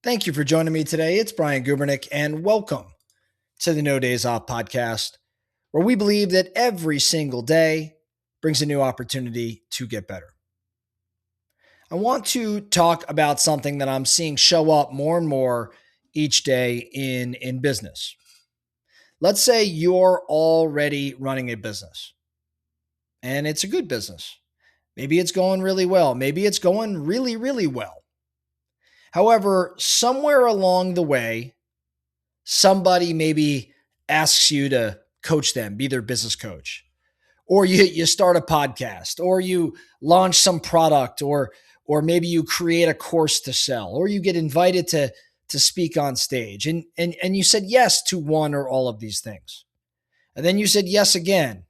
Thank you for joining me today. It's Brian Gubernick, and welcome to the No Days Off podcast, where we believe that every single day brings a new opportunity to get better. I want to talk about something that I'm seeing show up more and more each day in business. Let's say you're already running a business and it's a good business. Maybe it's going really well. Maybe it's going really, really well. However, somewhere along the way, somebody maybe asks you to coach them, be their business coach, or you start a podcast, or you launch some product, or maybe you create a course to sell, or you get invited to speak on stage, and you said yes to one or all of these things, and then you said yes again,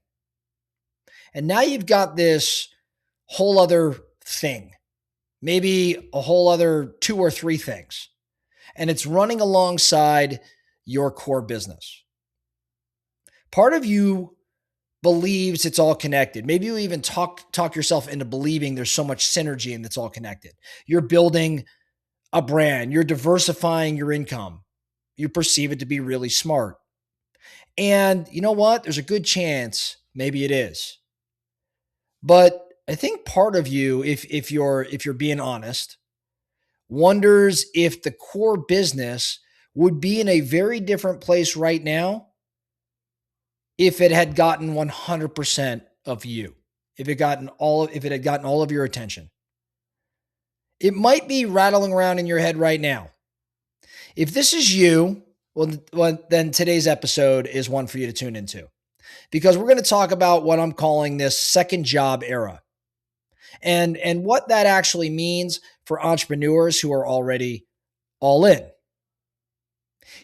and now you've got this whole other thing, maybe a whole other two or three things, and it's running alongside your core business. Part of you believes it's all connected. Maybe you even talk yourself into believing there's so much synergy and it's all connected. You're building a brand, you're diversifying your income. You perceive it to be really smart. And you know what? There's a good chance maybe it is. But I think part of you, if you're being honest, wonders if the core business would be in a very different place right now if it had gotten 100% of you, if it had gotten all of your attention. It might be rattling around in your head right now. If this is you, well, then today's episode is one for you to tune into, because we're going to talk about what I'm calling this second job era, and what that actually means for entrepreneurs who are already all in.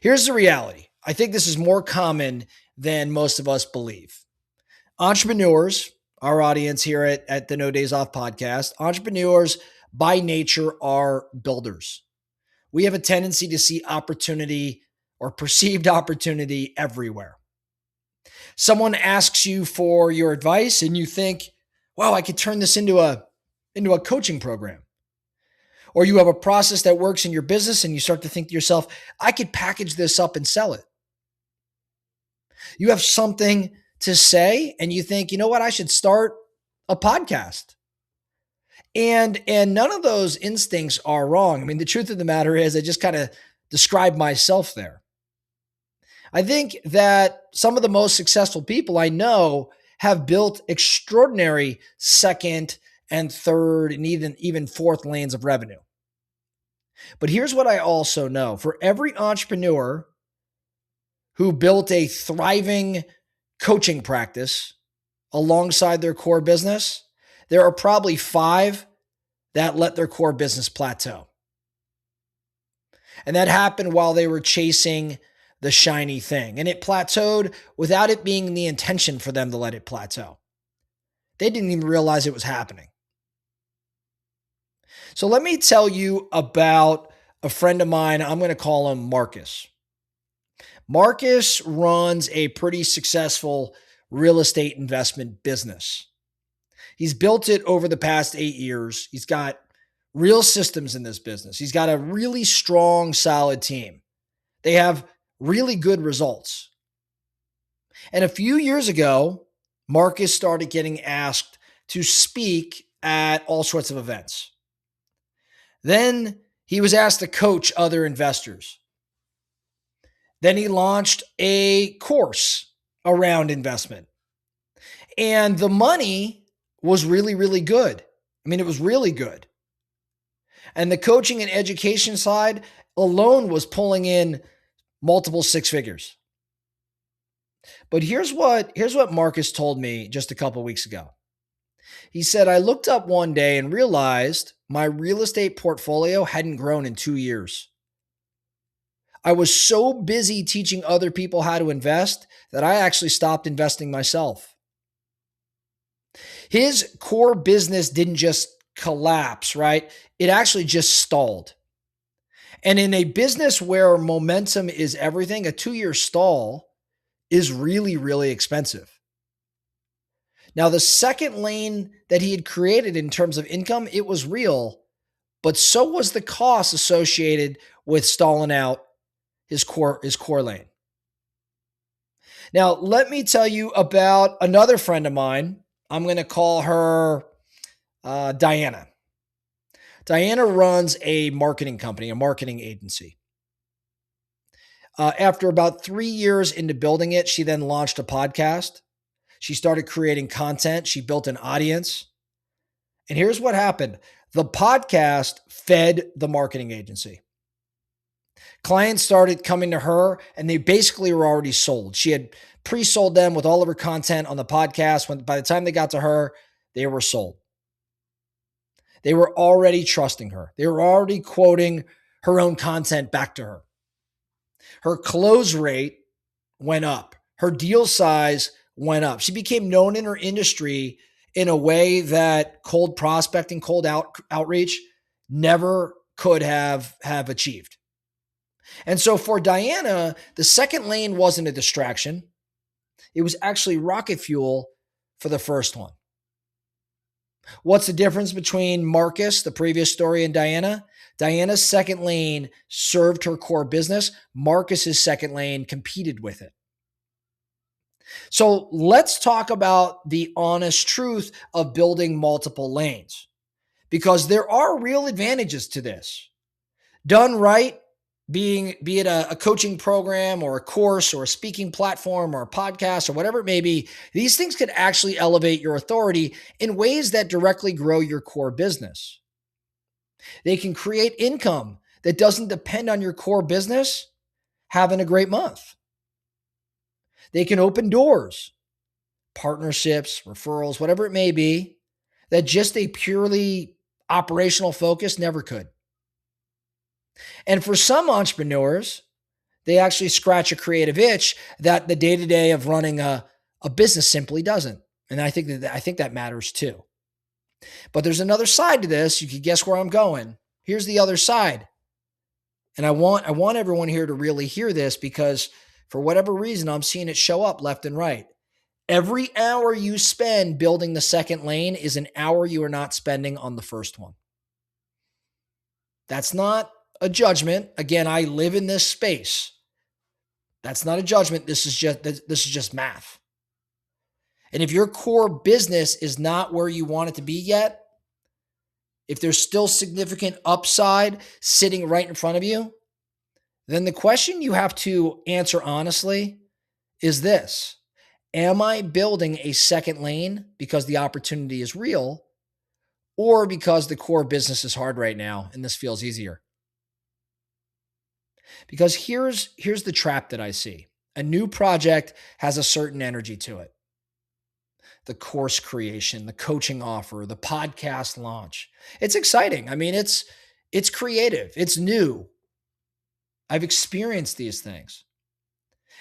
Here's the reality. I think this is more common than most of us believe. Entrepreneurs, our audience here at the No Days Off podcast, entrepreneurs by nature are builders. We have a tendency to see opportunity or perceived opportunity everywhere. Someone asks you for your advice and you think, wow, I could turn this into a coaching program. Or you have a process that works in your business and you start to think to yourself, I could package this up and sell it. You have something to say and you think, you know what, I should start a podcast. And none of those instincts are wrong. I mean, the truth of the matter is I just kind of described myself there. I think that some of the most successful people I know have built extraordinary second and third and even fourth lanes of revenue. But here's what I also know. For every entrepreneur who built a thriving coaching practice alongside their core business, there are probably 5 that let their core business plateau. And that happened while they were chasing the shiny thing. And it plateaued without it being the intention for them to let it plateau. They didn't even realize it was happening. So let me tell you about a friend of mine. I'm going to call him Marcus. Marcus runs a pretty successful real estate investment business. He's built it over the past 8 years. He's got real systems in this business. He's got a really strong, solid team. They have really good results. And a few years ago, Marcus started getting asked to speak at all sorts of events. Then he was asked to coach other investors. Then he launched a course around investment. And the money was really, really good. I mean, it was really good. And the coaching and education side alone was pulling in multiple 6 figures. But here's what Marcus told me just a couple of weeks ago. He said, I looked up one day and realized my real estate portfolio hadn't grown in 2 years. I was so busy teaching other people how to invest that I actually stopped investing myself. His core business didn't just collapse, right? It actually just stalled. And in a business where momentum is everything, a 2-year stall is really, really expensive. Now, the second lane that he had created in terms of income, it was real, but so was the cost associated with stalling out his core lane. Now, let me tell you about another friend of mine. I'm going to call her Diana. Diana runs a marketing company, a marketing agency. After about 3 years into building it, she then launched a podcast. She started creating content. She built an audience. And here's what happened. The podcast fed the marketing agency. Clients started coming to her and they basically were already sold. She had pre-sold them with all of her content on the podcast. By the time they got to her, they were sold. They were already trusting her. They were already quoting her own content back to her. Her close rate went up. Her deal size went up. She became known in her industry in a way that cold prospecting, outreach never could have achieved. And so for Diana, the second lane wasn't a distraction. It was actually rocket fuel for the first one. What's the difference between Marcus, the previous story, and Diana? Diana's second lane served her core business. Marcus's second lane competed with it. So let's talk about the honest truth of building multiple lanes, because there are real advantages to this. Done right, be it a coaching program or a course or a speaking platform or a podcast or whatever it may be, these things could actually elevate your authority in ways that directly grow your core business. They can create income that doesn't depend on your core business having a great month. They can open doors, partnerships, referrals, whatever it may be, that just a purely operational focus never could. And for some entrepreneurs, they actually scratch a creative itch that the day-to-day of running a business simply doesn't. And I think that matters too. But there's another side to this. You can guess where I'm going. Here's the other side. And I want everyone here to really hear this, because for whatever reason, I'm seeing it show up left and right. Every hour you spend building the second lane is an hour you are not spending on the first one. That's not a judgment. Again, I live in this space. That's not a judgment. This is just math. And if your core business is not where you want it to be yet, if there's still significant upside sitting right in front of you, then the question you have to answer honestly is this: am I building a second lane because the opportunity is real, or because the core business is hard right now and this feels easier? Because here's the trap that I see. A new project has a certain energy to it. The course creation, the coaching offer, the podcast launch. It's exciting. I mean, it's creative. It's new. I've experienced these things.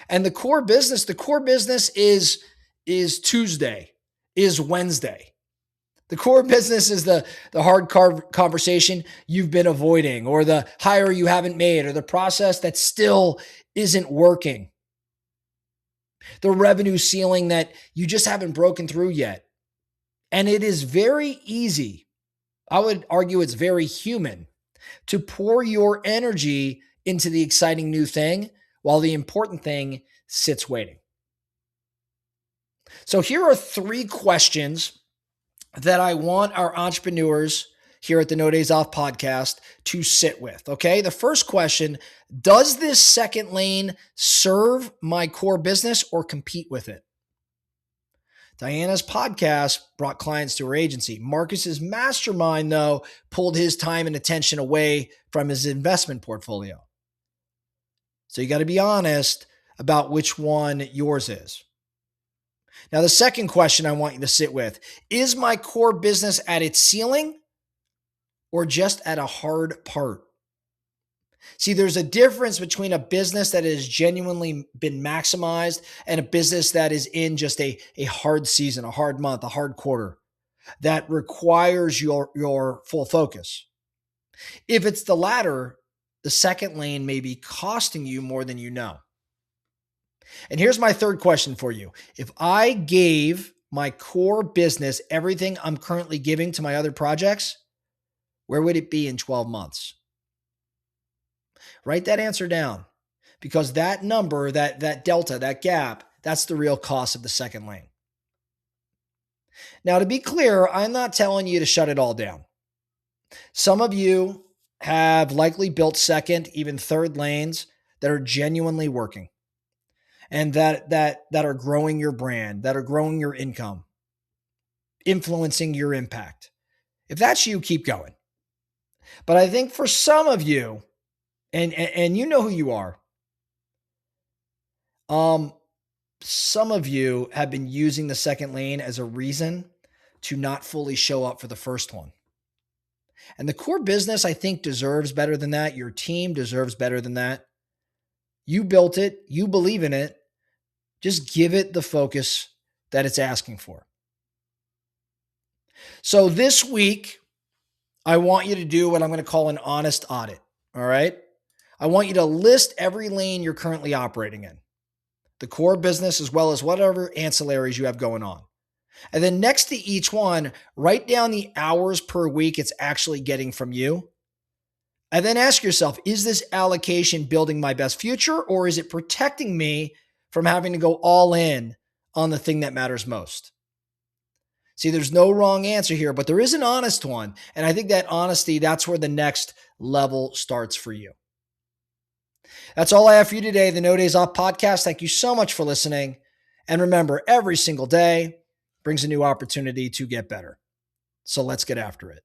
And the core business is Tuesday, is Wednesday. The core business is the hard conversation you've been avoiding, or the hire you haven't made, or the process that still isn't working. The revenue ceiling that you just haven't broken through yet. And it is very easy, I would argue it's very human, to pour your energy into the exciting new thing while the important thing sits waiting. So here are 3 questions that I want our entrepreneurs here at the No Days Off podcast to sit with, okay? The first question: does this second lane serve my core business or compete with it? Diana's podcast brought clients to her agency. Marcus's mastermind, though, pulled his time and attention away from his investment portfolio. So you got to be honest about which one yours is. Now, the second question I want you to sit with: is my core business at its ceiling or just at a hard part? See, there's a difference between a business that has genuinely been maximized and a business that is in just a hard season, a hard month, a hard quarter that requires your full focus. If it's the latter, the second lane may be costing you more than you know. And here's my third question for you. If I gave my core business everything I'm currently giving to my other projects, where would it be in 12 months? Write that answer down, because that number, that delta, that gap, that's the real cost of the second lane. Now, to be clear, I'm not telling you to shut it all down. Some of you have likely built second, even third lanes that are genuinely working and that are growing your brand, that are growing your income, influencing your impact. If that's you, keep going. But I think for some of you, and you know who you are, some of you have been using the second lane as a reason to not fully show up for the first one. And the core business, I think, deserves better than that. Your team deserves better than that. You built it. You believe in it. Just give it the focus that it's asking for. So this week, I want you to do what I'm going to call an honest audit. All right. I want you to list every lane you're currently operating in, the core business, as well as whatever ancillaries you have going on. And then next to each one, write down the hours per week it's actually getting from you. And then ask yourself, is this allocation building my best future, or is it protecting me from having to go all in on the thing that matters most? See, there's no wrong answer here, but there is an honest one. And I think that honesty, that's where the next level starts for you. That's all I have for you today, the No Days Off podcast. Thank you so much for listening. And remember, every single day brings a new opportunity to get better. So let's get after it.